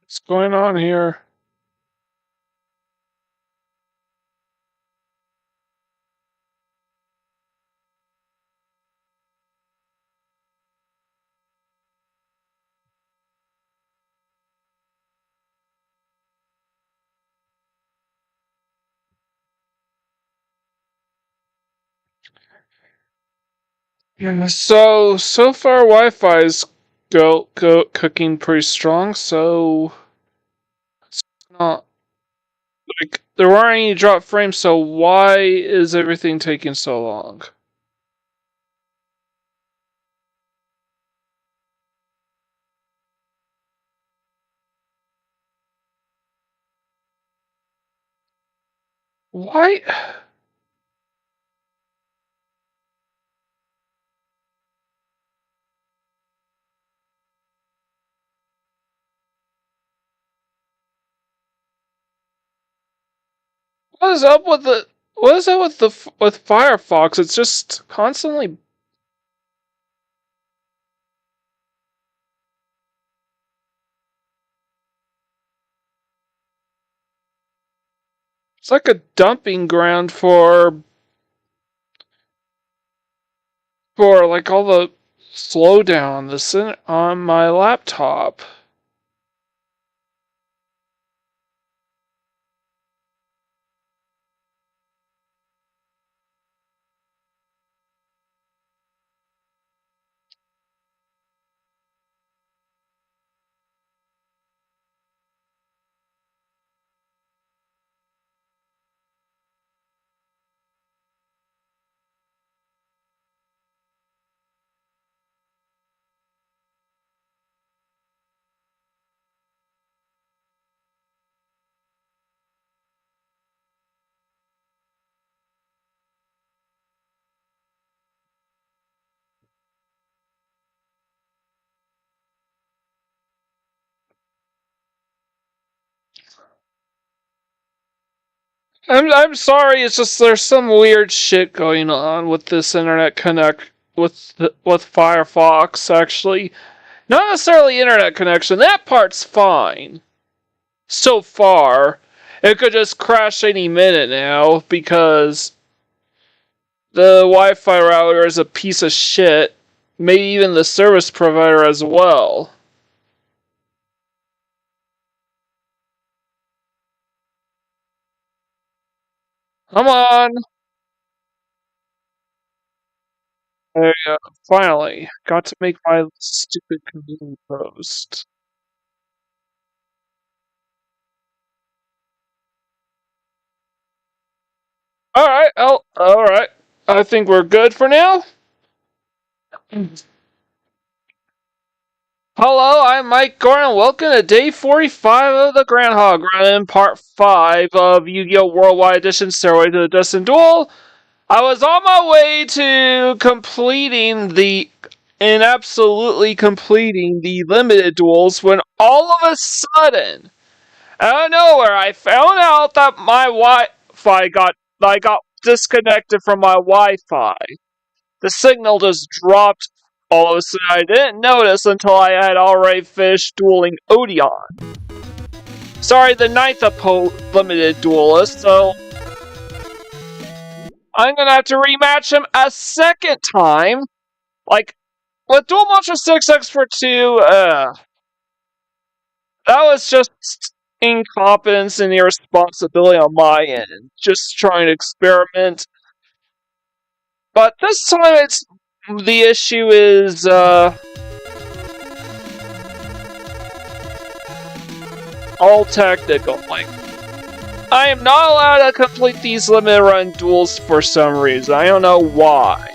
What's going on here? So far Wi-Fi is cooking pretty strong, so it's not like there weren't any drop frames, so why is everything taking so long? Why? What is up with the? What is up with with Firefox? It's just constantly. It's like a dumping ground for like all the slowdown on on my laptop. I'm sorry. It's just there's some weird shit going on with this internet connect with Firefox. Actually, not necessarily internet connection. That part's fine so far. It could just crash any minute now because the Wi-Fi router is a piece of shit. Maybe even the service provider as well. Come on. There you go. Finally, got to make my stupid community post. Alright, alright. I think we're good for now. Hello, I'm Mike Gordon. Welcome to day 45 of the Groundhog Run, part 5 of Yu-Gi-Oh! Worldwide Edition Stairway to the Destined Duel. I was on my way to absolutely completing the Limited Duels when all of a sudden, out of nowhere, I found out that my Wi-Fi I got disconnected from my Wi-Fi. The signal just dropped all of a sudden. I didn't notice until I had already finished dueling Odeon. Sorry, the ninth limited duelist, so I'm gonna have to rematch him a second time. Like, with Duel Monster 6X for 2, that was just incompetence and irresponsibility on my end. Just trying to experiment. But this time the issue is, all technical. Like, I am not allowed to complete these limited run duels for some reason. I don't know why.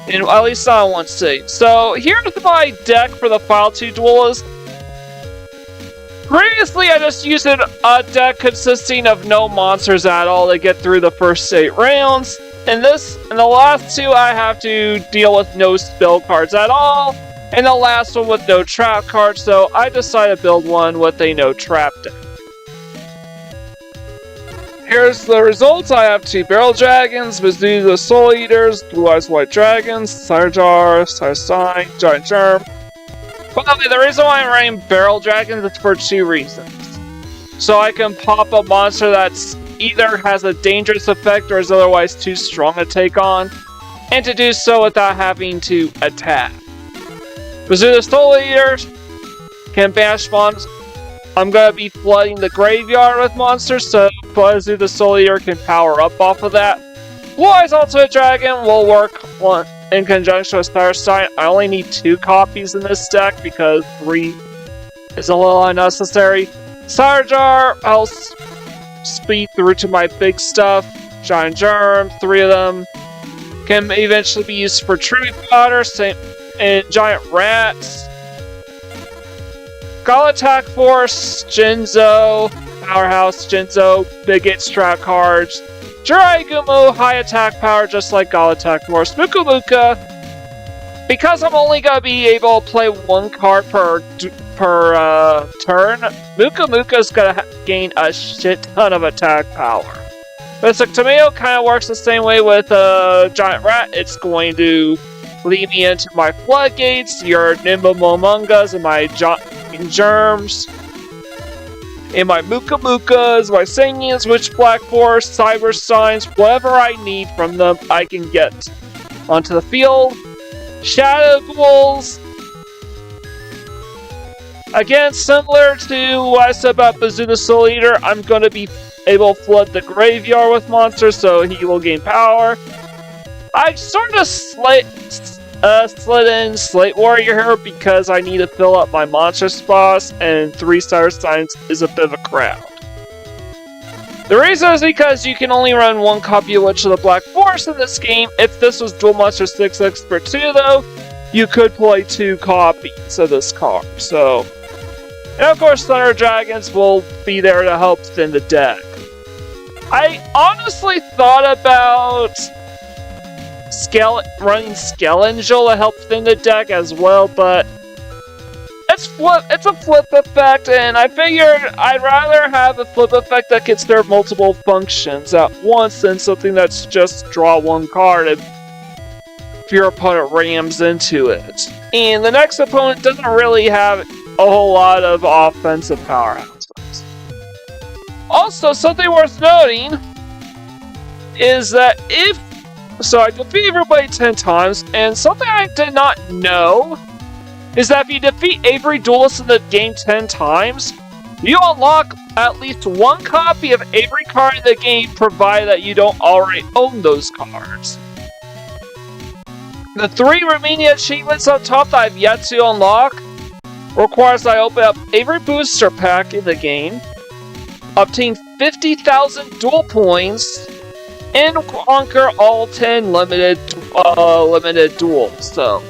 At least not on one stage. So here's my deck for the File 2 duelist. Previously, I just used a deck consisting of no monsters at all to get through the first 8 rounds. In the last 2, I have to deal with no spell cards at all. And the last one with no trap cards, so I decided to build one with a no trap deck. Here's the results. I have 2 Barrel Dragons, Mizuzu Soul Eaters, Blue Eyes White Dragons, Sarjar, Sarsai, Giant Germ. By the way, the reason why I'm running Barrel Dragons is for 2 reasons. So I can pop a monster that's either has a dangerous effect or is otherwise too strong to take on, and to do so without having to attack. Mizuzu Soul Eaters can bash monsters. I'm going to be flooding the graveyard with monsters, so Mizuzu the Soul Eater can power up off of that. Blue Eyes Ultimate Dragon will work in conjunction with Starstein. I only need 2 copies in this deck because 3 is a little unnecessary. Sarjar, I'll speed through to my big stuff. Giant Germ, 3 of them can eventually be used for Tree Fodder, and Giant Rats. Gala Attack Force, Jinzo, Powerhouse Jinzo, big 8 strat cards. Jiraigumo, high attack power, just like Gala Attack Force. Muka Muka, because I'm only going to be able to play 1 card per turn, Muka Muka's going to gain a shit ton of attack power. Mystic Tomato kind of works the same way with Giant Rat. It's going to lead me into my Floodgates, your Nimbomomungas, and my Germs, and my Muka Mukas, my Sangians, Witch Black Force, Cyber Signs, whatever I need from them, I can get onto the field. Shadow Ghouls. Again, similar to what I said about Bazooka Soul Eater, I'm going to be able to flood the graveyard with monsters, so he will gain power. I sort of slid in Slate Warrior here because I need to fill up my monster spots, and 3 Star Signs is a bit of a crowd. The reason is because you can only run 1 copy of Witch of the Black Forest in this game. If this was Duel Monster 6X for 2 though, you could play 2 copies of this card. So, and of course Thunder Dragons will be there to help thin the deck. I honestly thought about running Skelangel to help thin the deck as well, but it's a flip effect, and I figured I'd rather have a flip effect that can serve multiple functions at once than something that's just draw 1 card if your opponent rams into it. And the next opponent doesn't really have a whole lot of offensive powerhouses. Also, something worth noting is that I defeat everybody 10 times, and something I did not know is that if you defeat every duelist in the game 10 times, you unlock at least 1 copy of every card in the game, provided that you don't already own those cards. The 3 remaining achievements up top that I've yet to unlock requires that I open up every booster pack in the game, obtain 50,000 duel points, and conquer all 10 limited duels. So,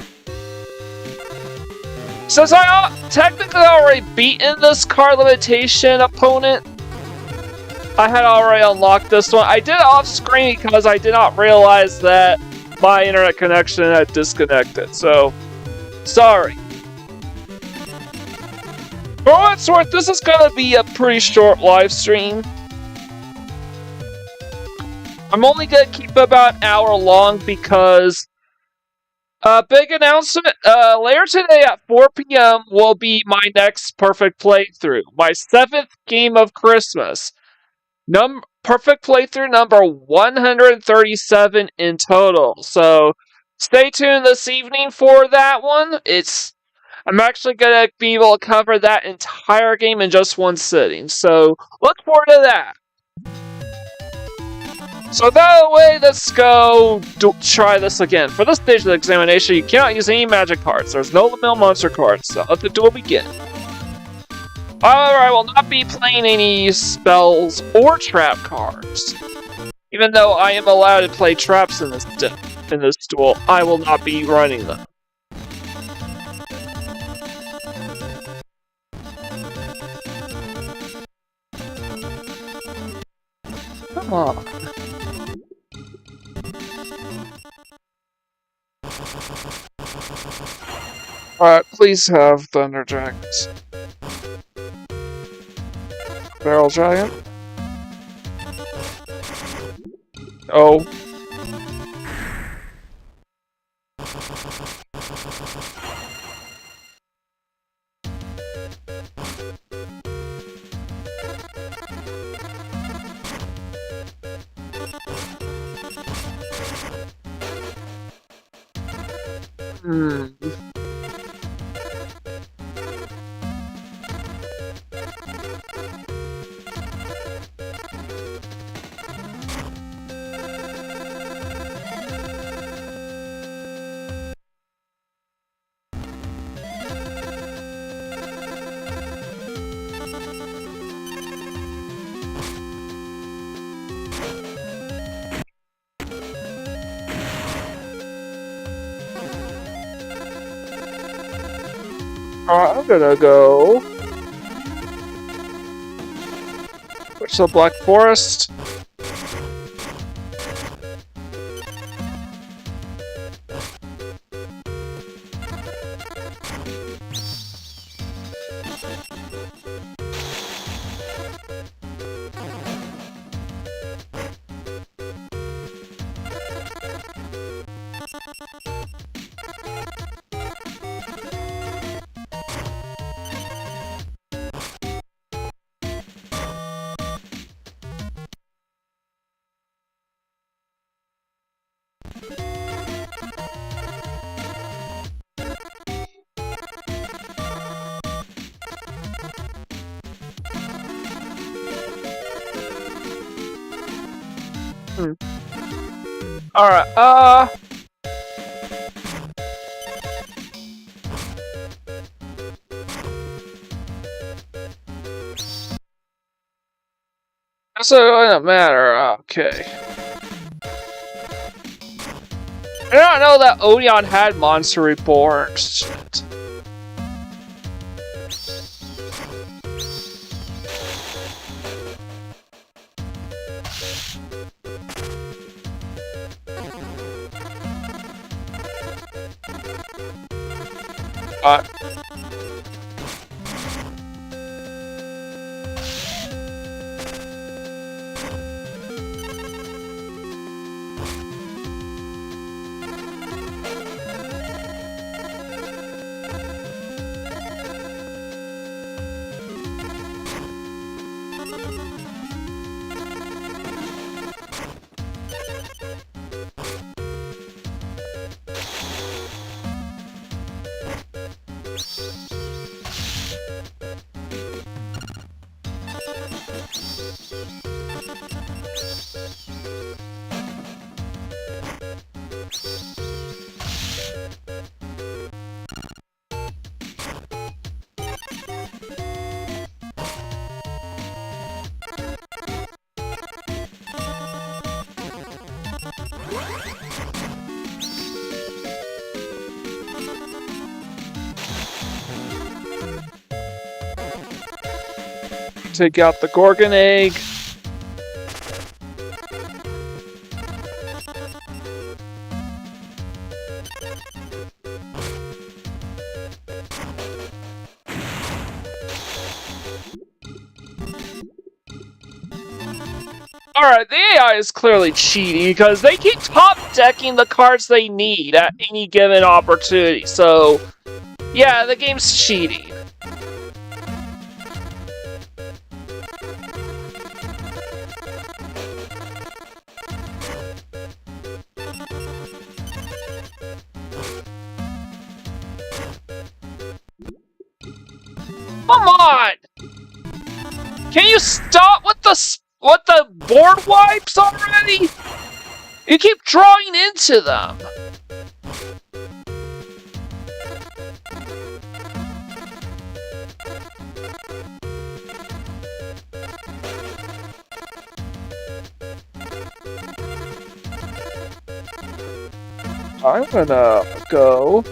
since I technically already beaten this card limitation opponent, I had already unlocked this one. I did it off screen because I did not realize that my internet connection had disconnected. So, sorry. For what it's worth, this is going to be a pretty short live stream. I'm only going to keep it about an hour long because big announcement, later today at 4 p.m. will be my next perfect playthrough. My 7th game of Christmas. Perfect playthrough number 137 in total. So, stay tuned this evening for that one. I'm actually going to be able to cover that entire game in just one sitting. So, look forward to that. So that way, let's go try this again. For this stage of the examination, you cannot use any magic cards. There's no mill monster cards, so let the duel begin. However, I will not be playing any spells or trap cards. Even though I am allowed to play traps in this duel, I will not be running them. Come on. Alright, please have Thunder Dragons. Barrel Giant. Oh. I'm gonna go. Switch to Black Forest. Alright, so it doesn't matter. Okay. I don't know that Odeon had Monster Reborn. Shit. Take out the Gorgon egg. Alright, the AI is clearly cheating because they keep top decking the cards they need at any given opportunity. So, yeah, the game's cheating. Come on! Can you stop with the board wipes already? You keep drawing into them. I'm gonna go.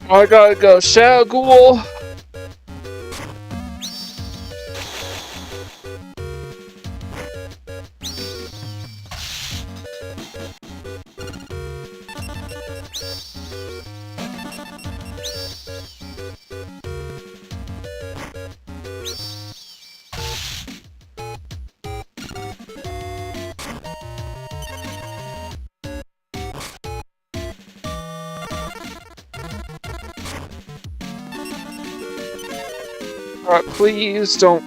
I gotta go Shadow Ghoul. Alright, please don't.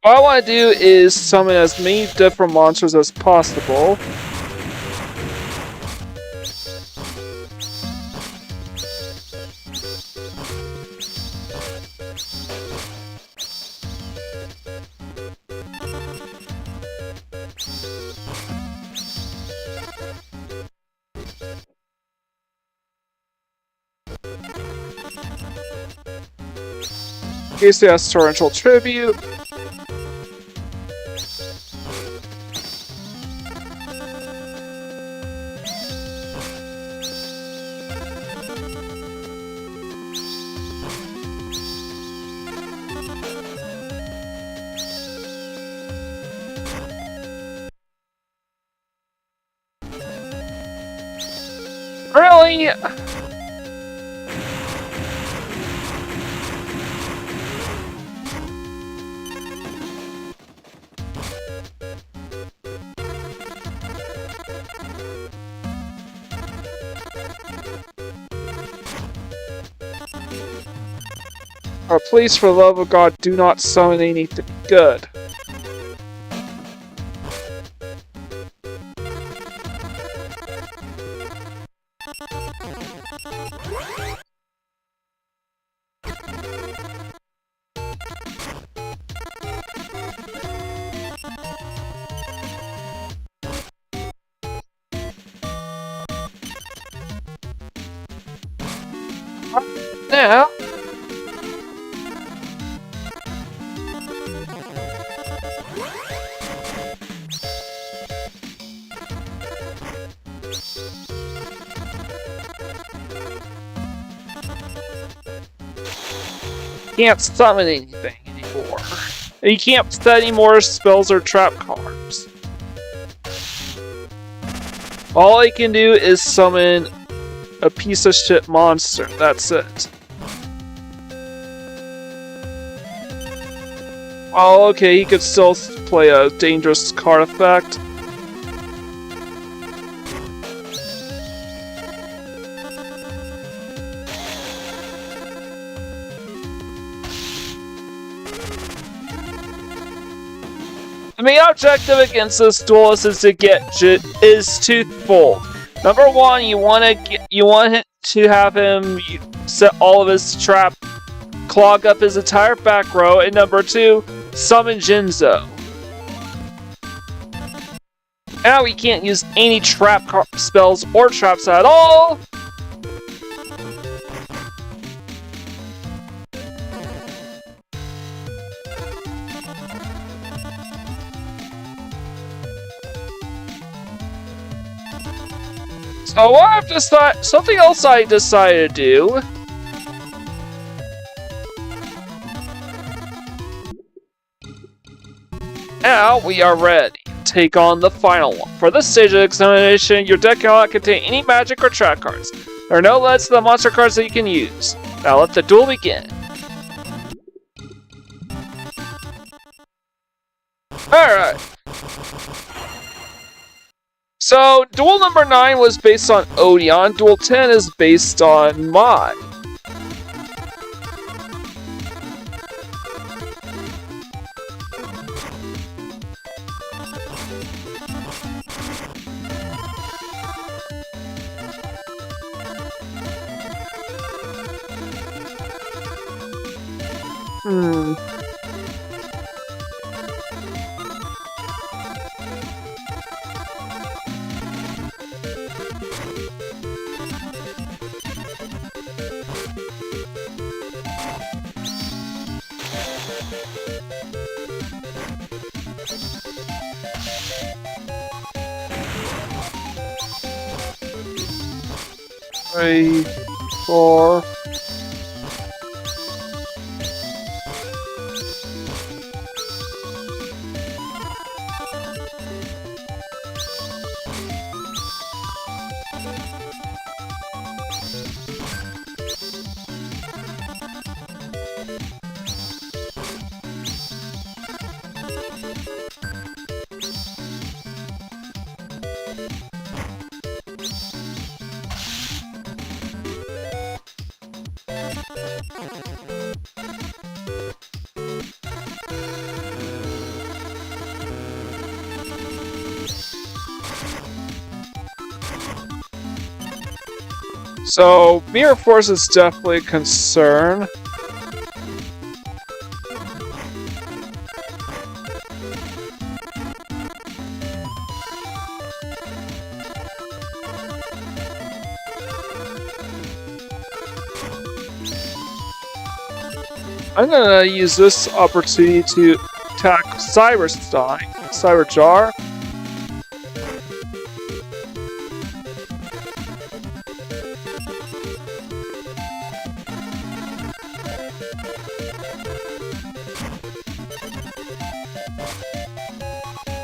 What I want to do is summon as many different monsters as possible. Casey has Torrential Tribute. Really? Or please, for the love of God, do not summon anything good. Now, can't summon anything anymore. You can't set any more spells or trap cards. All I can do is summon a piece of shit monster. That's it. Oh, okay, he could still play a dangerous card effect. The main objective against this duelist is to get twofold. Number one, you want to have him set all of his trap, clog up his entire back row, and number two, summon Jinzo. Now he can't use any trap spells or traps at all. So what I've decided, something else I decided to do. Now we are ready to take on the final one. For this stage of examination, your deck cannot contain any magic or trap cards. There are no limits to the monster cards that you can use. Now let the duel begin. Alright. So, Duel number 9 was based on Odeon, Duel 10 is based on Mod. Three, 4. So, Mirror Force is definitely a concern. I'm gonna use this opportunity to attack Cyber Jar.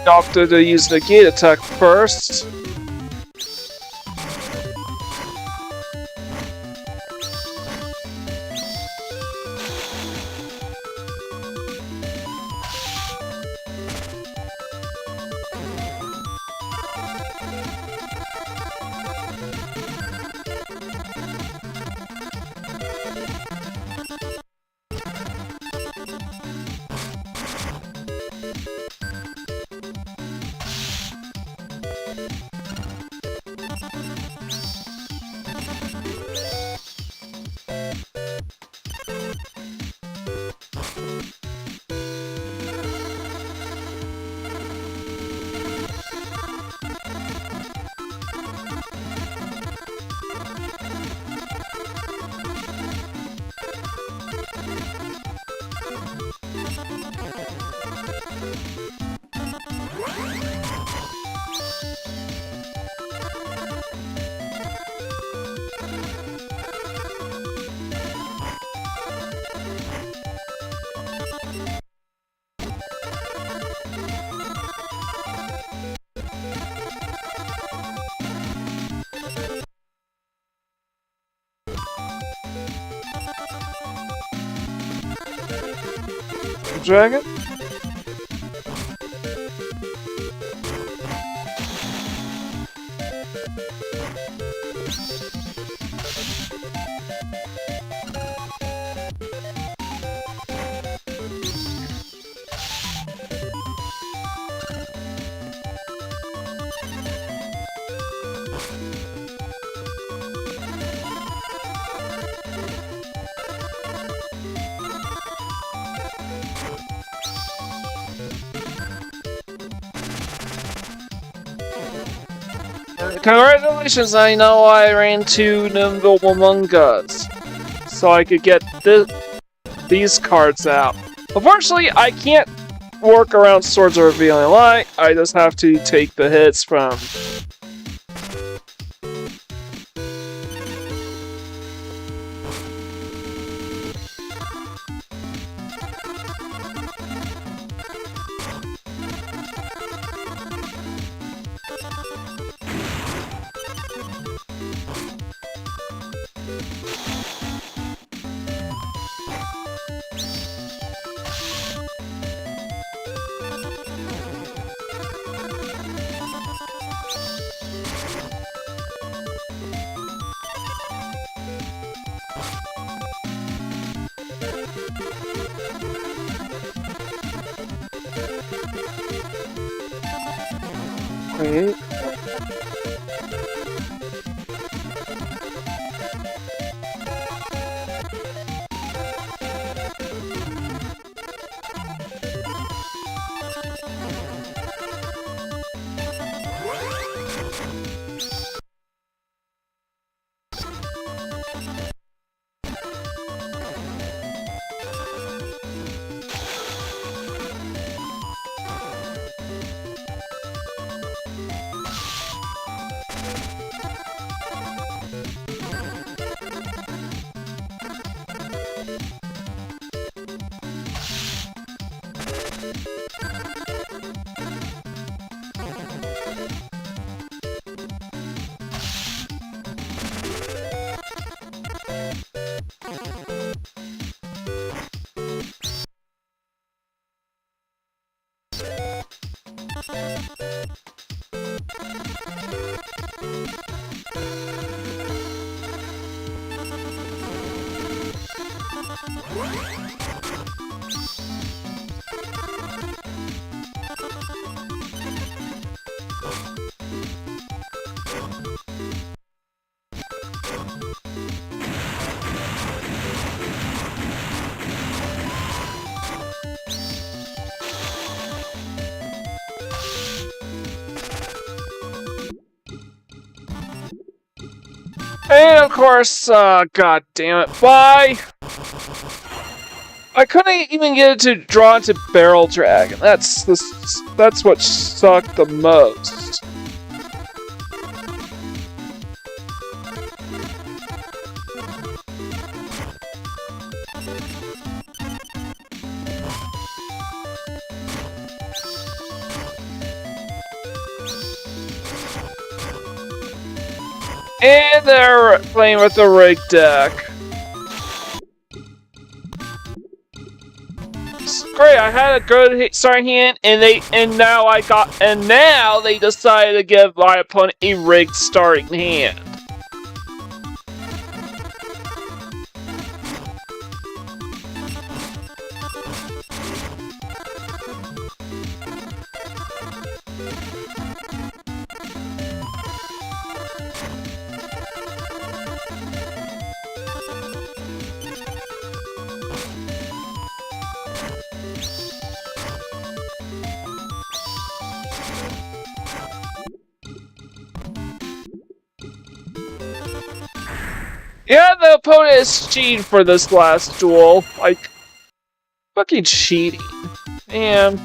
Opted to use the gate attack first. Dragon. Congratulations, I know I ran 2 nimble Among Us, so I could get these cards out. Unfortunately, I can't work around Swords of Revealing Light, I just have to take the hits from... Wait. And of course, god damn it, why? I couldn't even get it to draw into Barrel Dragon. That's what sucked the most. And they're playing with the rig deck. Great, I had a good start hand, and now they decided to give my opponent a rigged starting hand. Yeah, the opponent is cheating for this last duel. Like, fucking cheating. Man.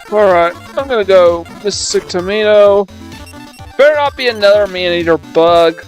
Alright, I'm gonna go Mystic Tomato. Better not be another man-eater bug.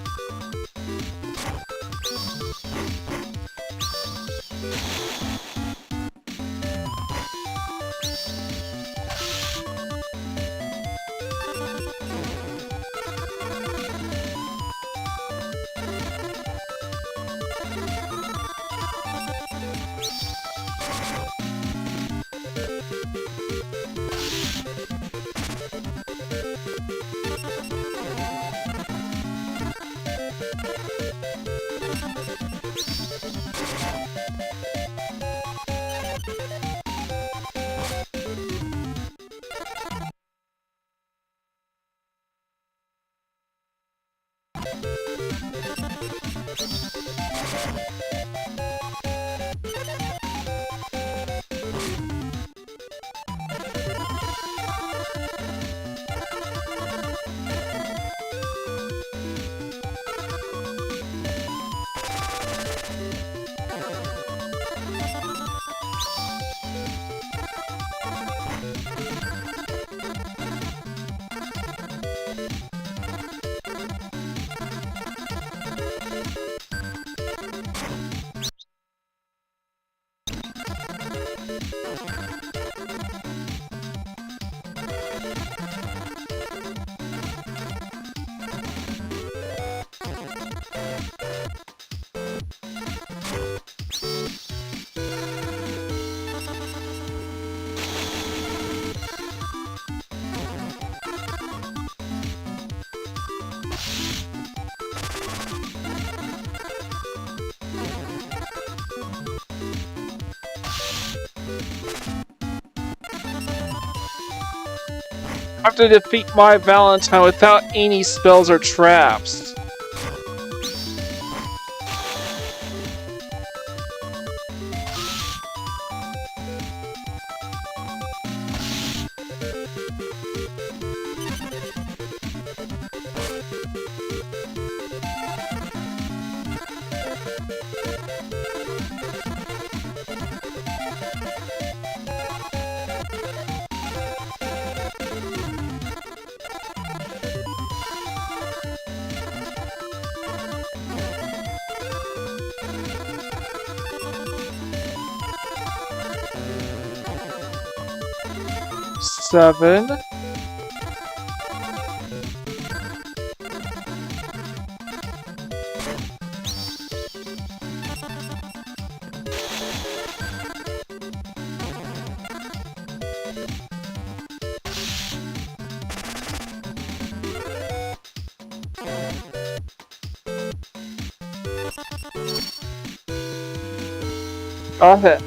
I have to defeat my Valentine without any spells or traps. Seven. Okay.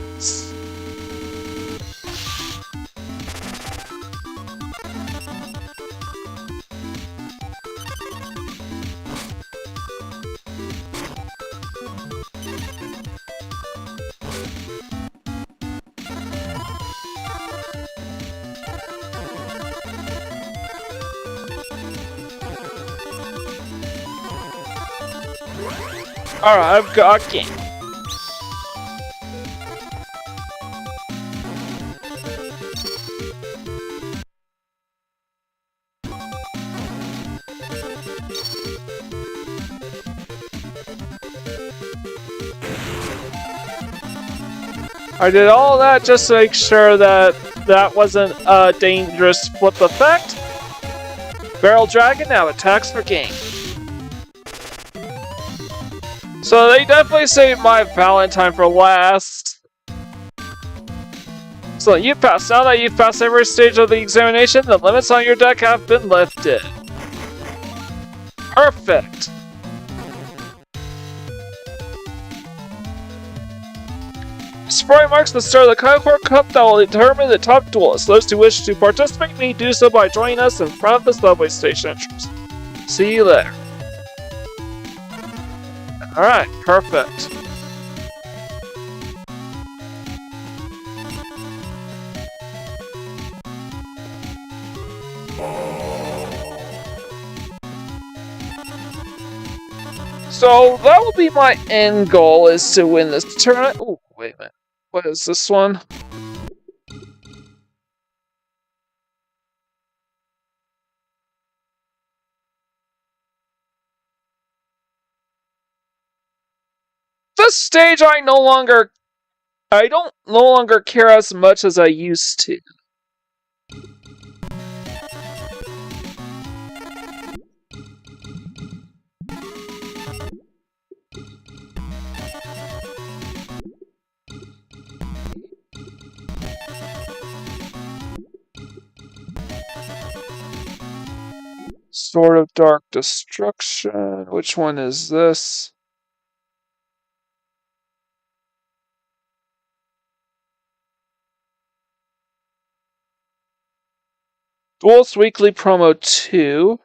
Alright, I've got game. I did all that just to make sure that that wasn't a dangerous flip effect. Barrel Dragon now attacks for game. So they definitely saved my Valentine for last. So you passed. Now that you've passed every stage of the examination, the limits on your deck have been lifted. Perfect. Spray marks the start of the Kaiohort Cup that will determine the top duelists. Those who wish to participate may do so by joining us in front of the subway station entrance. See you there. Alright, perfect. So that will be my end goal, is to win this tournament. Oh, wait a minute. What is this one? This stage I don't no longer care as much as I used to. Sword of Dark Destruction. Which one is this? Duels Weekly Promo 2.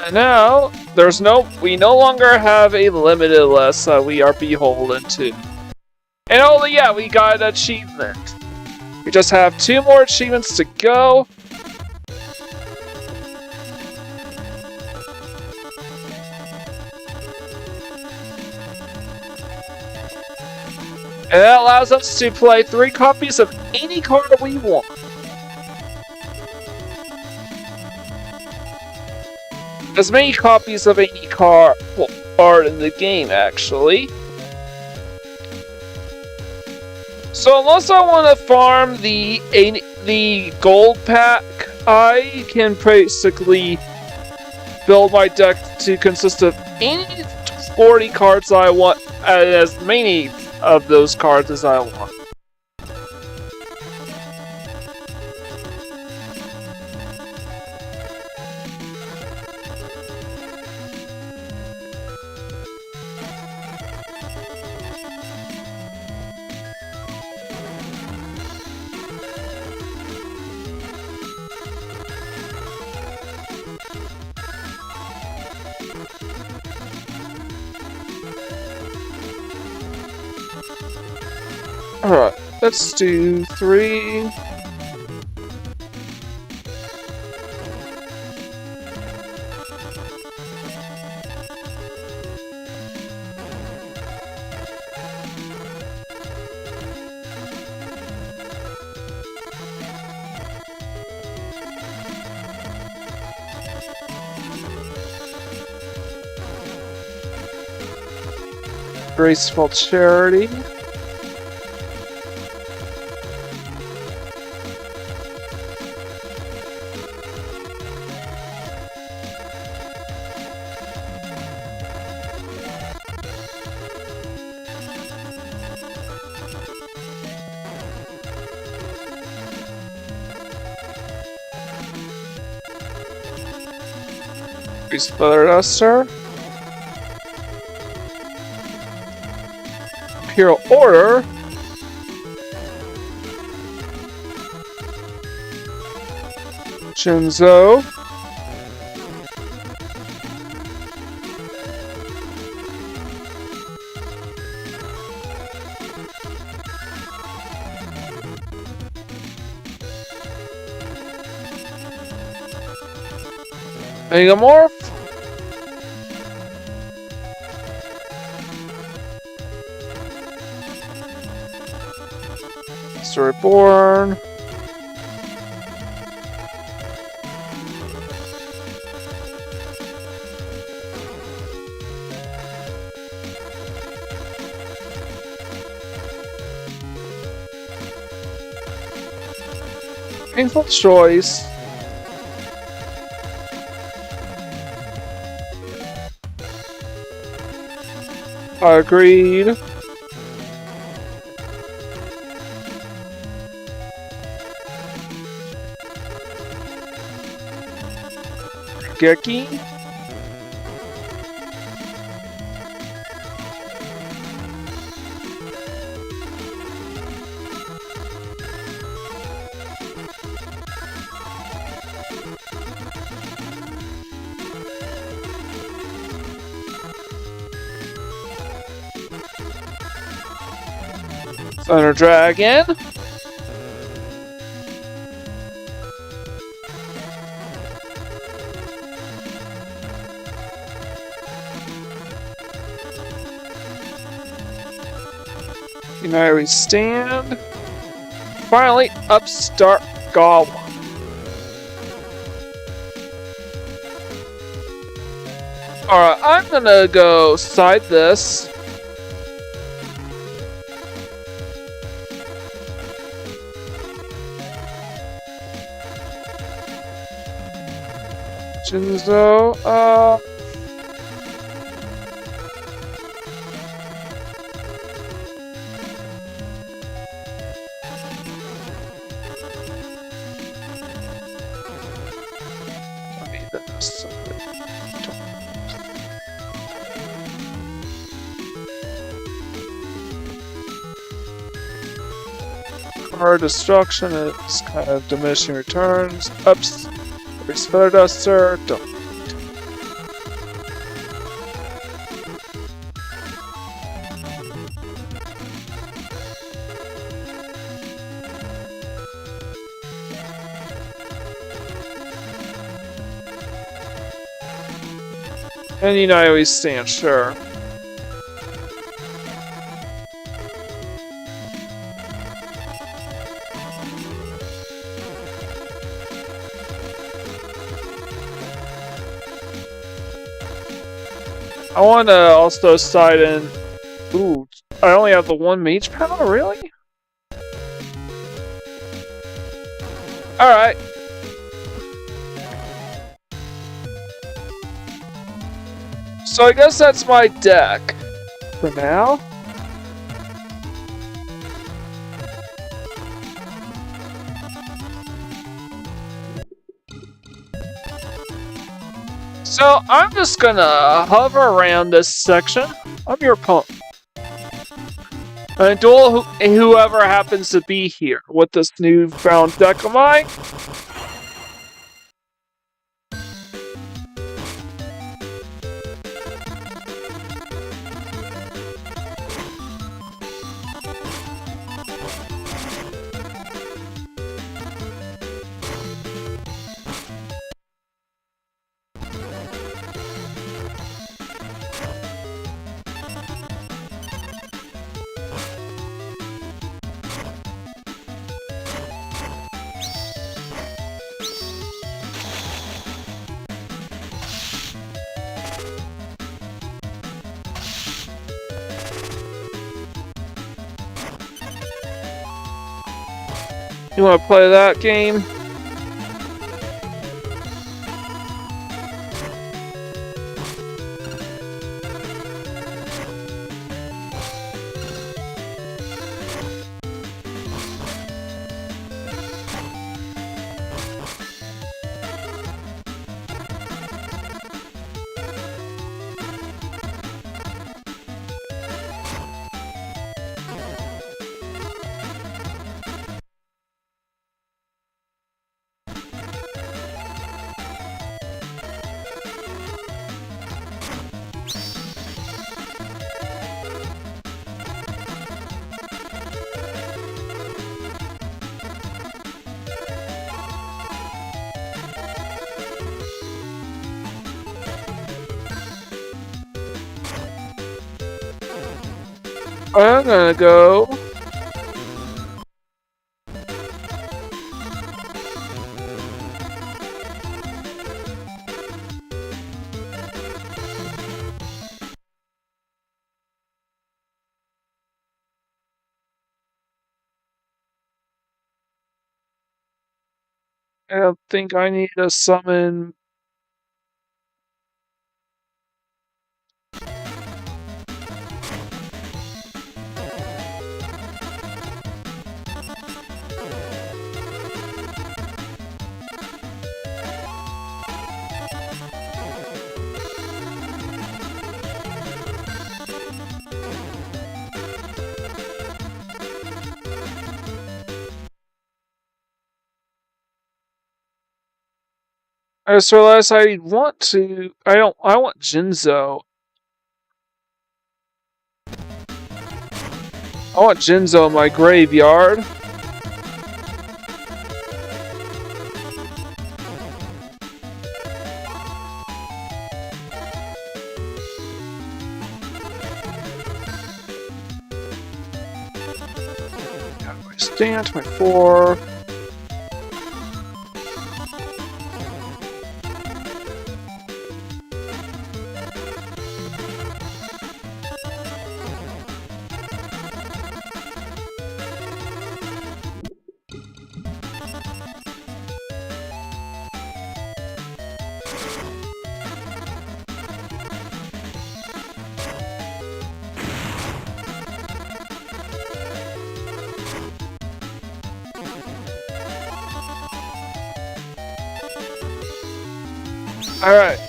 And now, we no longer have a limited list that we are beholden to. And oh yeah, we got an achievement. We just have 2 more achievements to go. And that allows us to play 3 copies of any card we want. As many copies of any card in the game, actually. So unless I want to farm the gold pack, I can basically build my deck to consist of any 40 cards I want, as many of those cards as I want. Alright, let's do 3. Graceful Charity. Feather Duster. Imperial Order. Shinzo. Megamorph. Reborn. Painful choice. Agreed. Geki. Thunder Dragon. United we stand. Finally, upstart Goblin. Alright, I'm gonna go side this. Jinzo, I need this. Card destruction is kind of diminishing returns. Ups, Feather Duster, don't. And United we stand, sure. I want to also side in. Ooh, I only have the one mage power, really? Alright. So I guess that's my deck for now. So I'm just gonna hover around this section. I'm your opponent. And duel whoever happens to be here with this newfound deck of mine. You want to play that game? I'm gonna go. I don't think I need to summon. I just realized I want to. I want Jinzo. I want Jinzo in my graveyard. Stand my 4. Alright.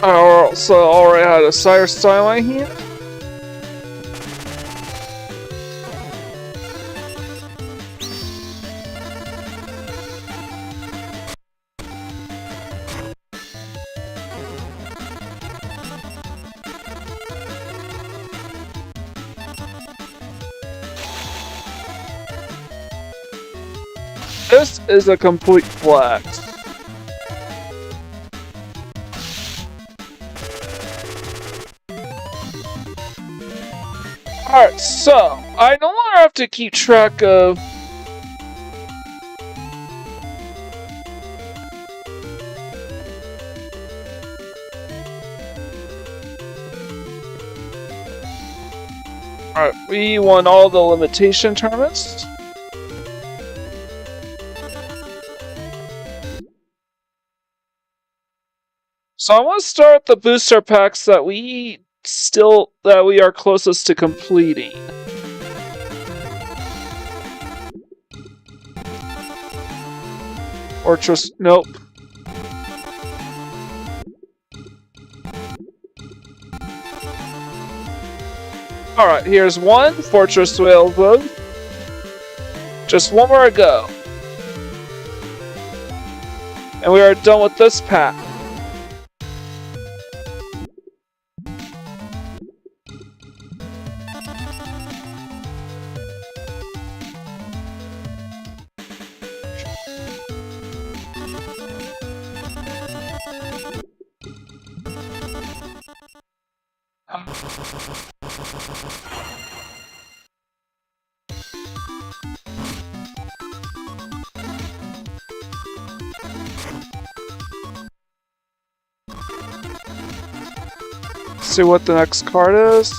I also already had a Sire Stairway here. This is a complete flex. Alright, so I no longer have to keep track of Alright, we won all the limitation tournaments. So I want to start the booster packs that we are closest to completing. Fortress, nope. Alright, here's one. Fortress Railroad. Just one more to go. And we are done with this pack. See what the next card is.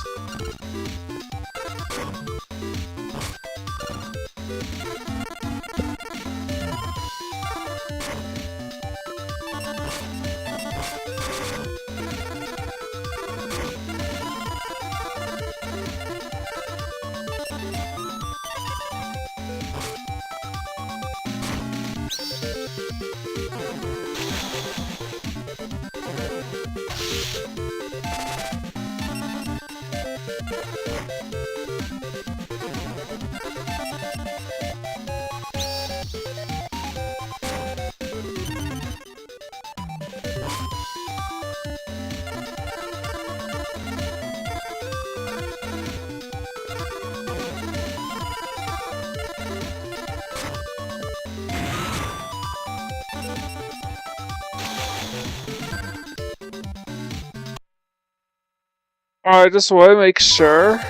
I just want to make sure.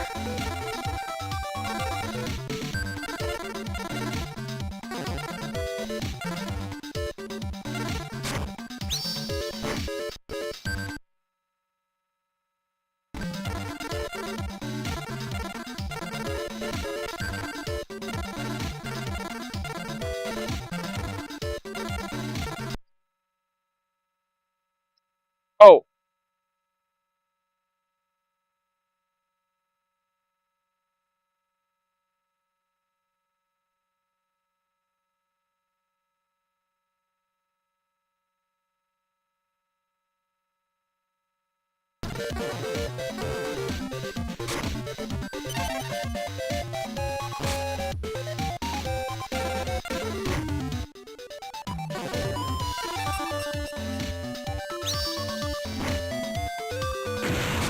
Oh.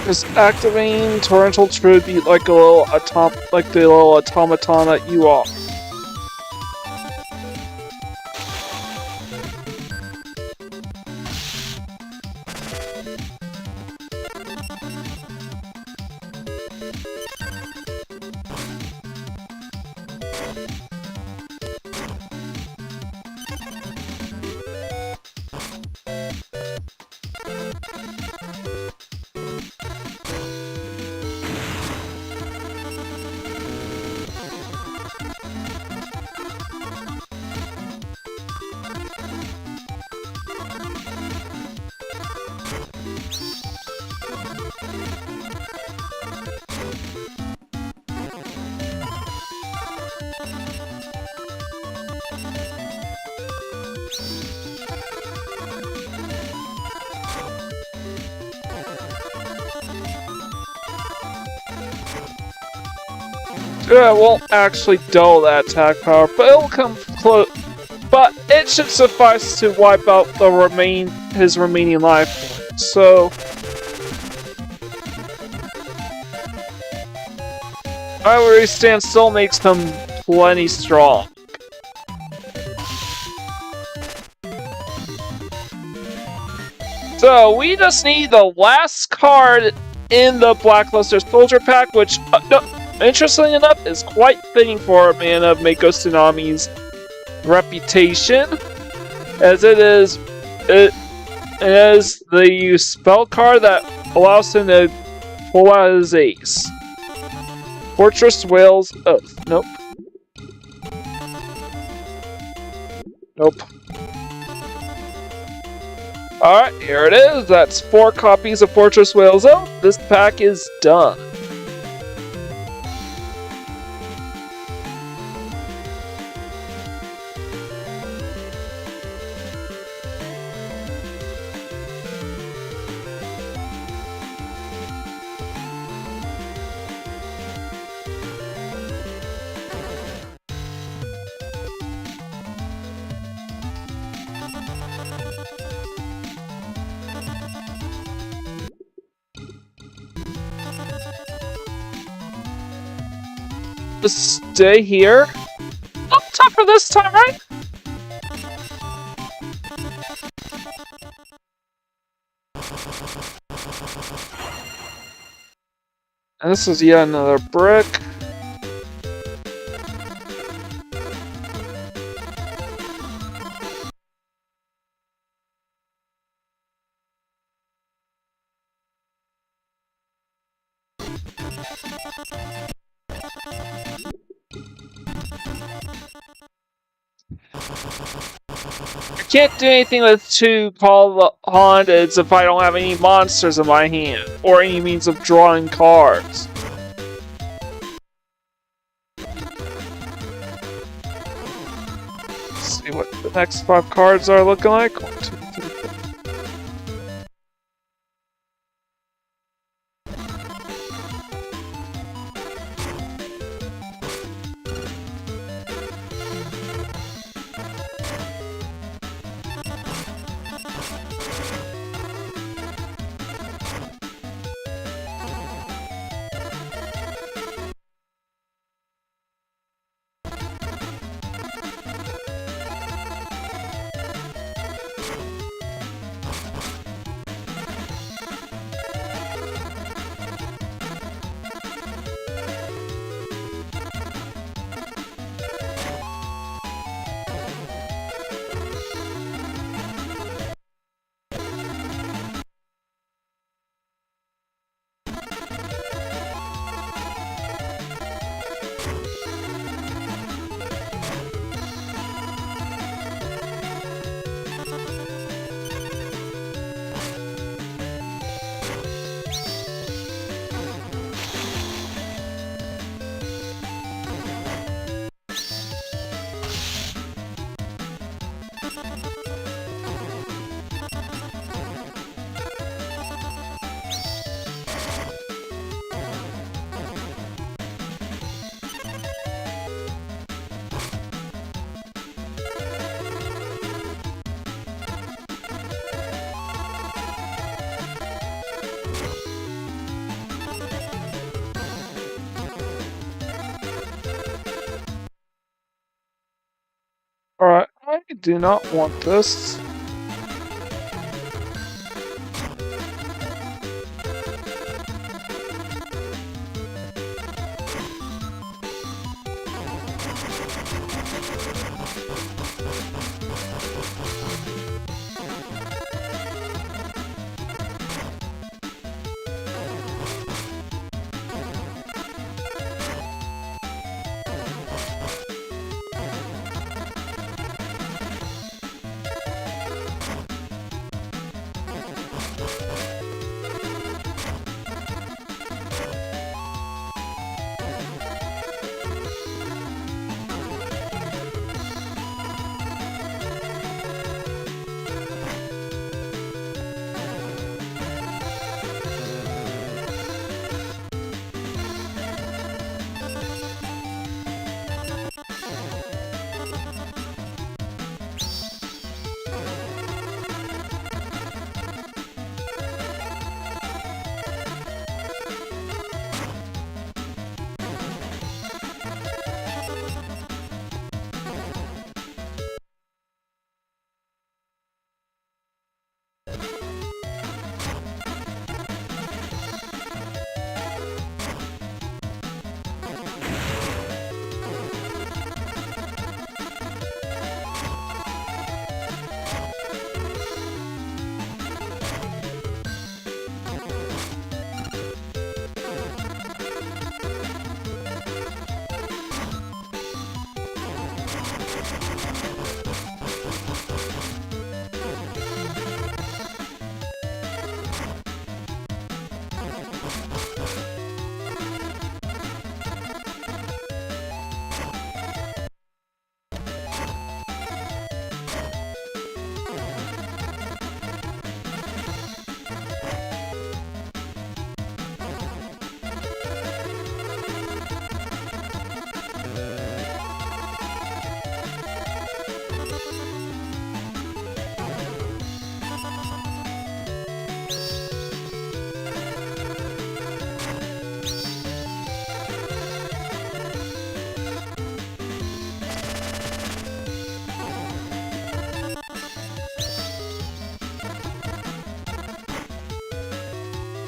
Just activating torrential tribute like a little like the little automaton that you are. Yeah, it won't actually dull that attack power, but it'll come close. But it should suffice to wipe out his remaining life points. So however he stands still makes him plenty strong. So we just need the last card in the Blackluster Soldier Pack, which, interestingly enough, is quite fitting for a man of Mako Tsunami's reputation, as it is the spell card that allows him to pull out his ace. Fortress Whale's Oath. Nope. Nope. Alright, here it is. That's 4 copies of Fortress Whale's Oath. This pack is done. Just stay here. Up top for this time, right? And this is yet another brick. I can't do anything with 2 called Hondas if I don't have any monsters in my hand, or any means of drawing cards. Let's see what the next 5 cards are looking like. 1, 2, 3, 4. Alright, I do not want this.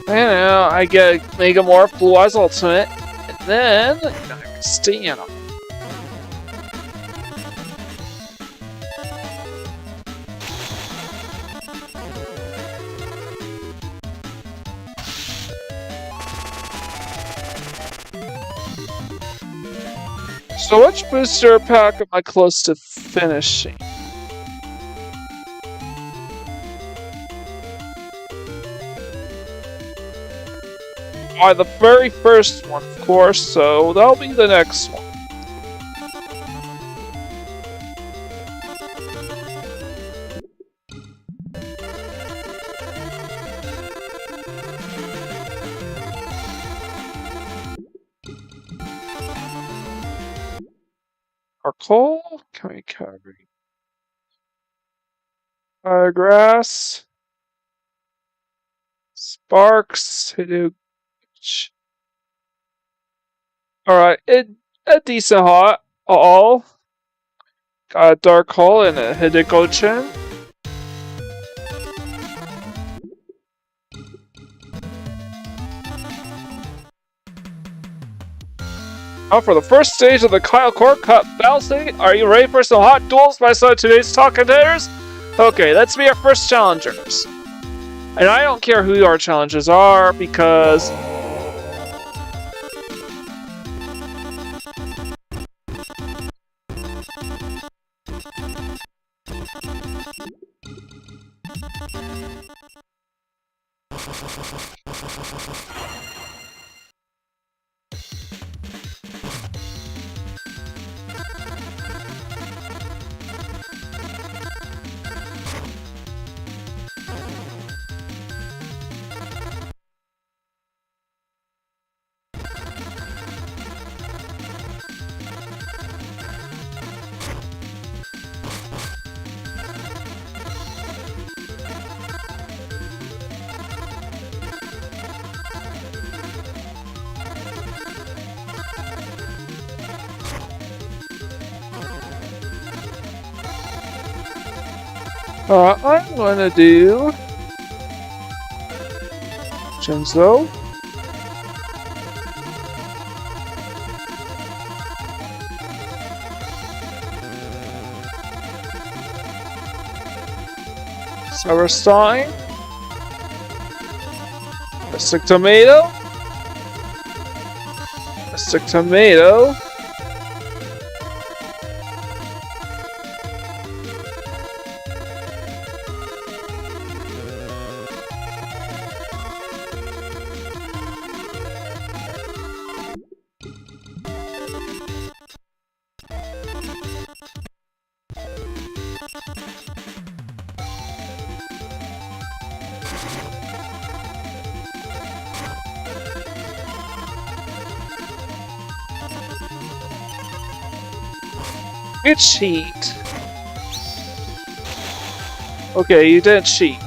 You know, I get Mega Morph Blue Eyes Ultimate, and then Stamina. So which booster pack am I close to finishing? The very first one, of course, so that'll be the next one. Our coal? Can we carry? Grass. Sparks. Alright, a decent hot. All. Got a dark hole and a Hideko-chin. Now for the first stage of the Kyle Court Cup battle stage, are you ready for some hot duels by some of today's top contenders? Okay, let's be our first challengers. And I don't care who our challenges are, because I'm gonna do Jinzo. Silverstein. Mystic Tomato. Mystic Tomato. You cheat. Okay, you didn't cheat.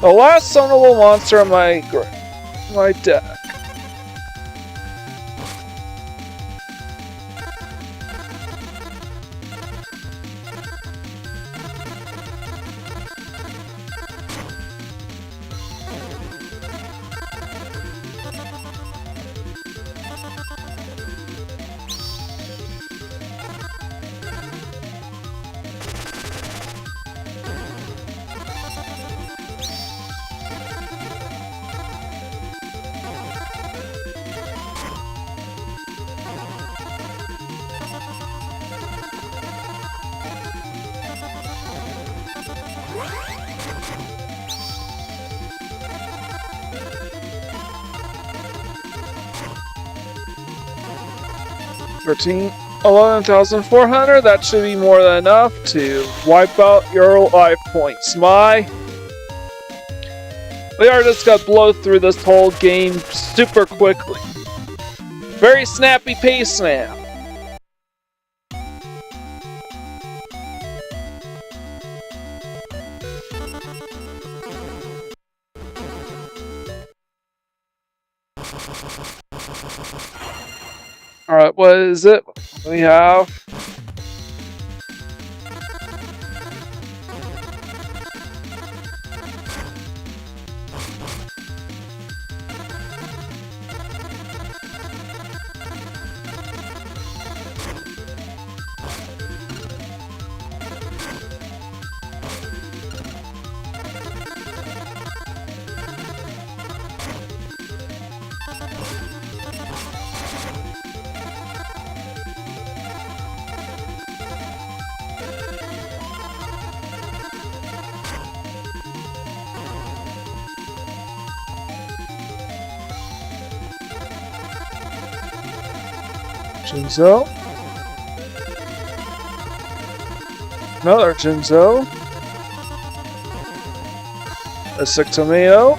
The last summable monster in my deck. $11,400. That should be more than enough to wipe out your life points. We are just gonna blow through this whole game super quickly. Very snappy pace now. Alright, what is it? We have Jinzo. Another Jinzo. Mystic Tomato.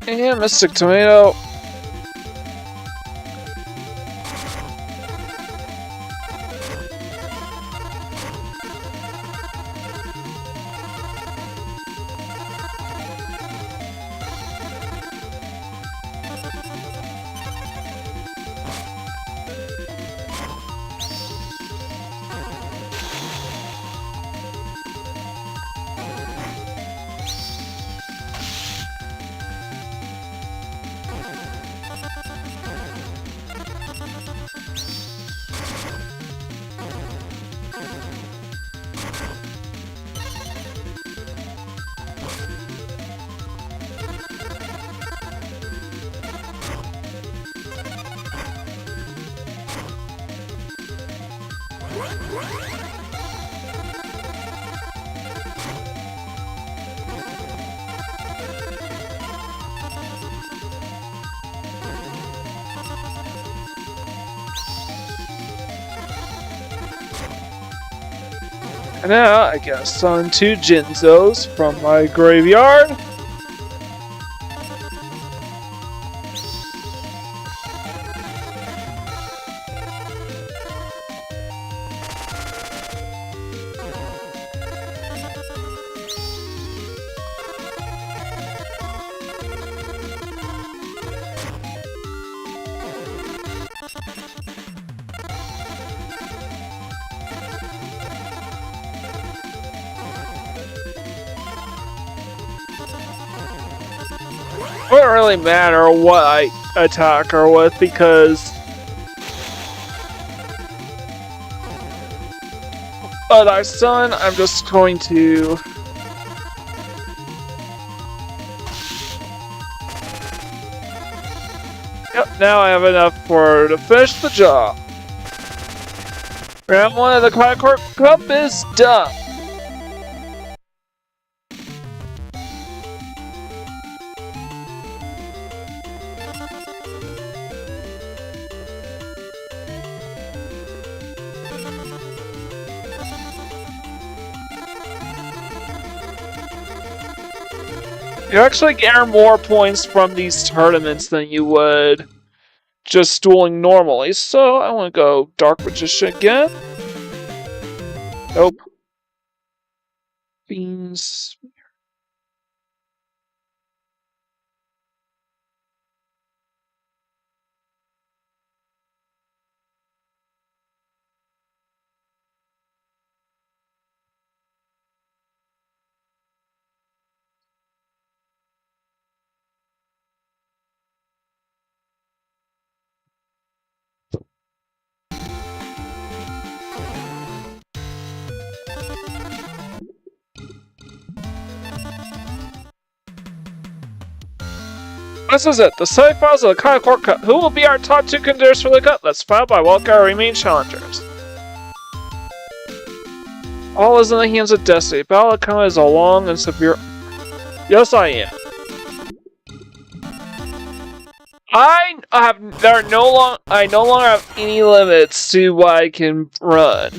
And Mystic Tomato. And now I gotta summon 2 Jinzos from my graveyard. It wouldn't really matter what I attack her with because I stun, I'm just going to yep, now I have enough for her to finish the job. Round 1 of the Kakarot Cup is done. You actually garner more points from these tournaments than you would just dueling normally, so I want to go Dark Magician again. Nope. Beans. This is it, the semifinals of the Kakarot Cup. Who will be our top 2 contenders for the cup? Let's find by welcome our remaining challengers. All is in the hands of destiny. Battle outcome is a long and severe. Yes, I am. I no longer have any limits to what I can run.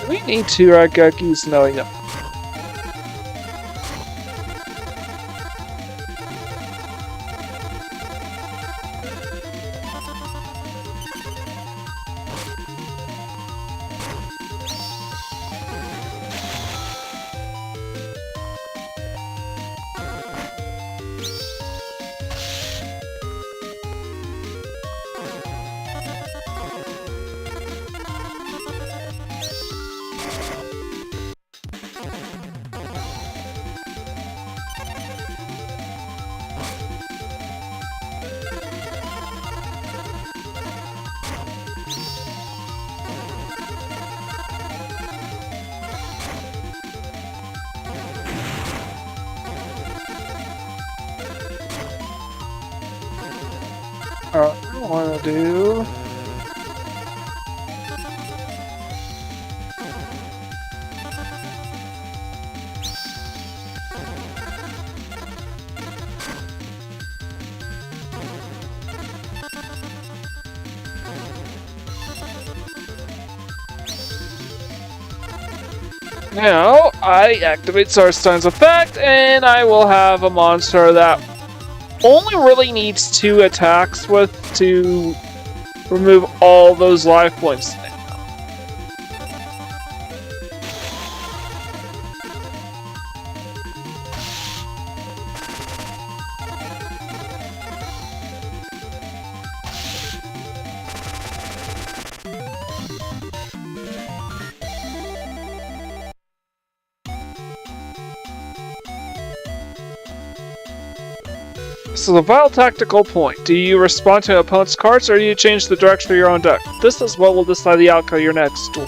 We need 2 Ragekis? No, we don't. I want to do. Now, I activate Starstein's effect, and I will have a monster that only really needs 2 attacks with to remove all those life points. This is a vital tactical point. Do you respond to an opponent's cards, or do you change the direction of your own deck? This is what will decide the outcome of your next duel.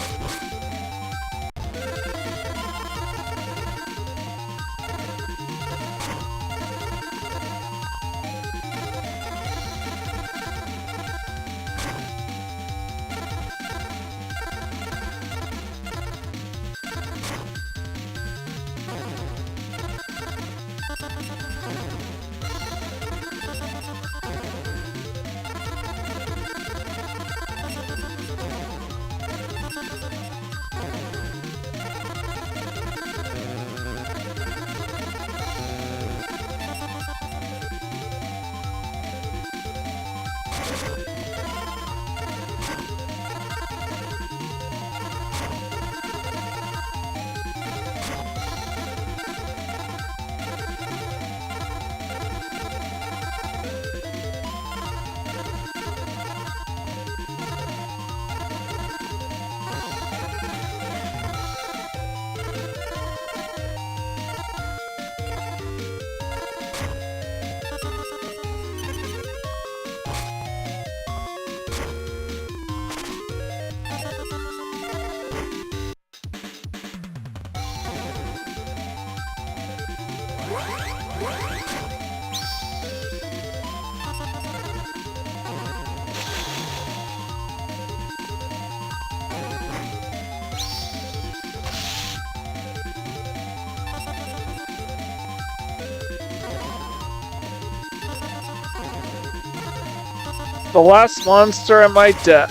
The last monster in my deck.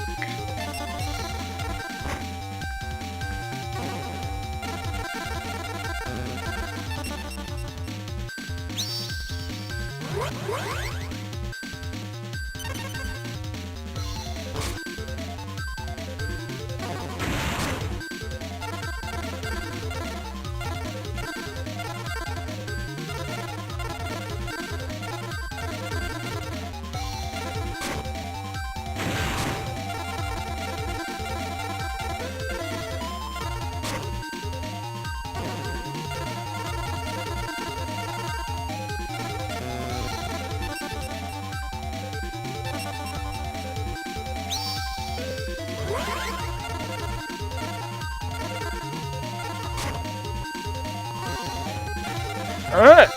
Alright.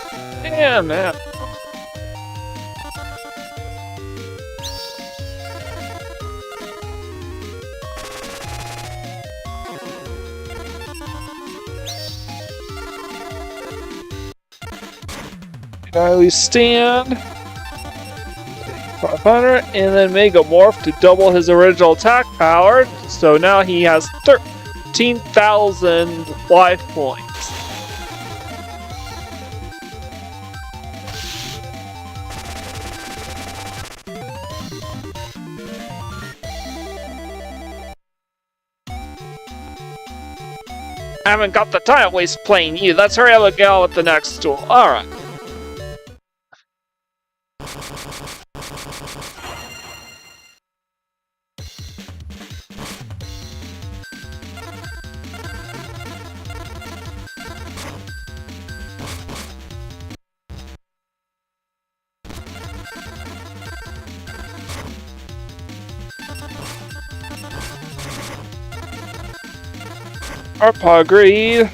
Yeah, man. Now we stand 500 and then Megamorph to double his original attack power. So now he has 13,000 life points. I haven't got the time to waste playing you. Let's hurry up and get on with the next duel. Alright. Arpa agreed.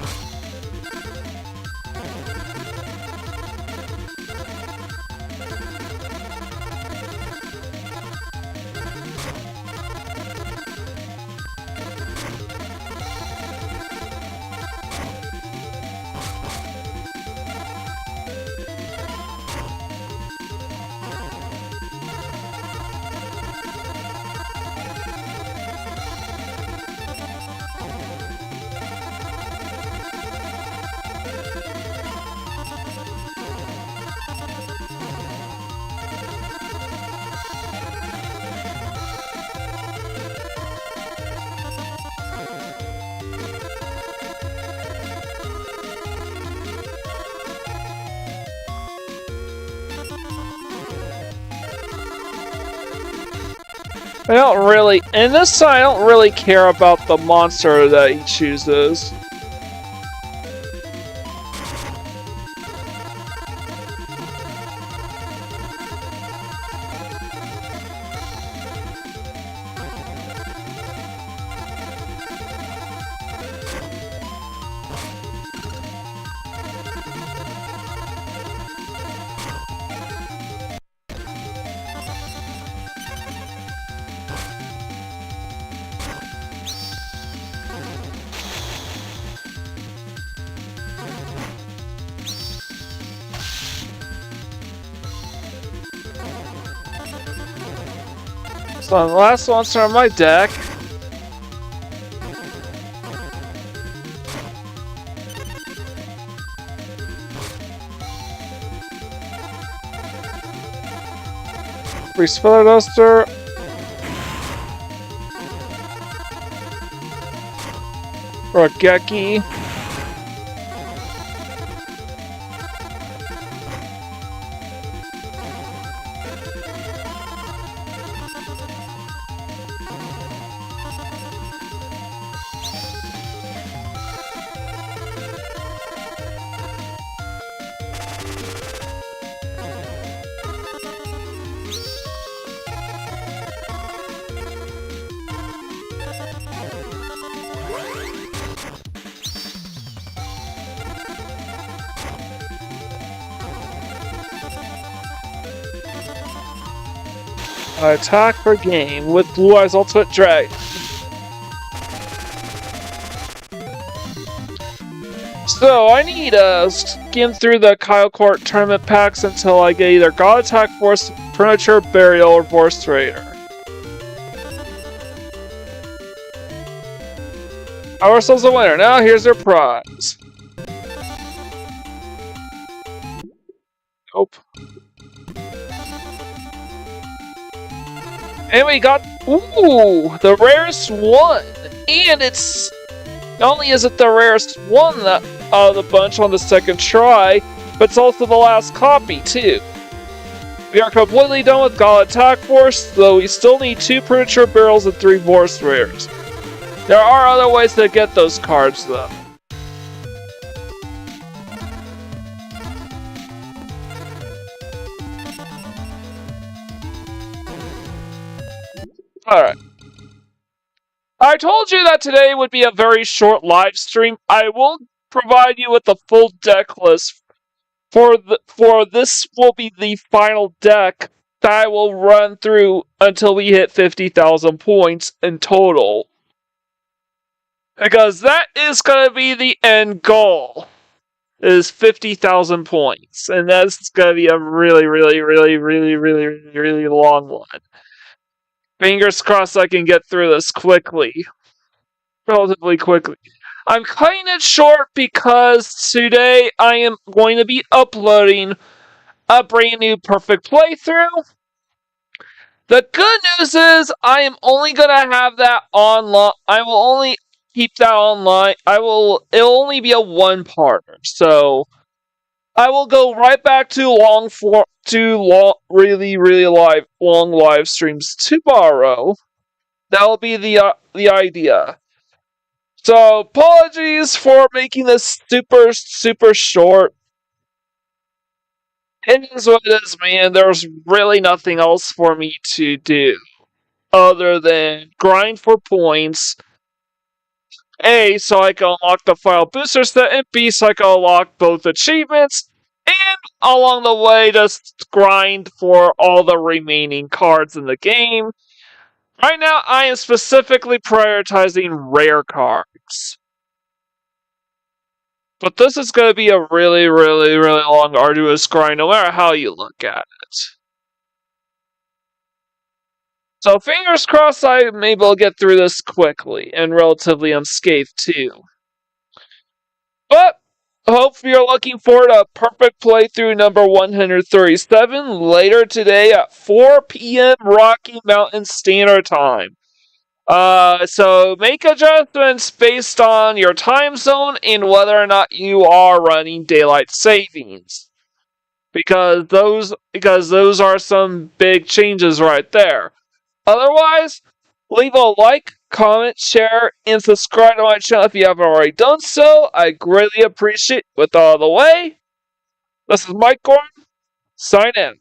I don't really, in this side, I don't really care about the monster that he chooses. So the last monster on my deck. Free Spiller Duster. Rogeki. Attack for game with Blue Eyes Ultimate Dragon. So I need to skim through the Kyle Court tournament packs until I get either God Attack Force Furniture, Burial, or Force Trader. Ourselves a winner. Now here's our prize. Nope. And we got, ooh, the rarest one. And it's, not only is it the rarest one out of the bunch on the second try, but it's also the last copy too. We are completely done with God Attack Force, though we still need 2 Premature Barrels and 3 Force Rares. There are other ways to get those cards though. Alright. I told you that today would be a very short live stream. I will provide you with the full deck list for this will be the final deck that I will run through until we hit 50,000 points in total. Because that is going to be the end goal. Is 50,000 points. And that's going to be a really, really, really, really, really, really, really long one. Fingers crossed I can get through this quickly. Relatively quickly. I'm cutting it short because today I am going to be uploading a brand new perfect playthrough. The good news is I am only going to have that online. I will only keep that online. It'll only be a one-parter. So I will go right back to really, really long live streams tomorrow. That'll be the idea. So apologies for making this super, super short. It is what it is, man. There's really nothing else for me to do other than grind for points. A, so I can unlock the final booster set, and B, so I can unlock both achievements, and along the way, just grind for all the remaining cards in the game. Right now, I am specifically prioritizing rare cards. But this is going to be a really, really, really long, arduous grind, no matter how you look at it. So fingers crossed I'm able to get through this quickly, and relatively unscathed too. But, hope you're looking forward to perfect playthrough number 137 later today at 4 p.m. Rocky Mountain Standard Time. So make adjustments based on your time zone and whether or not you are running daylight savings. Because those are some big changes right there. Otherwise, leave a like, comment, share, and subscribe to my channel if you haven't already done so. I greatly appreciate it. With all the way, this is Mike Gordon, sign in.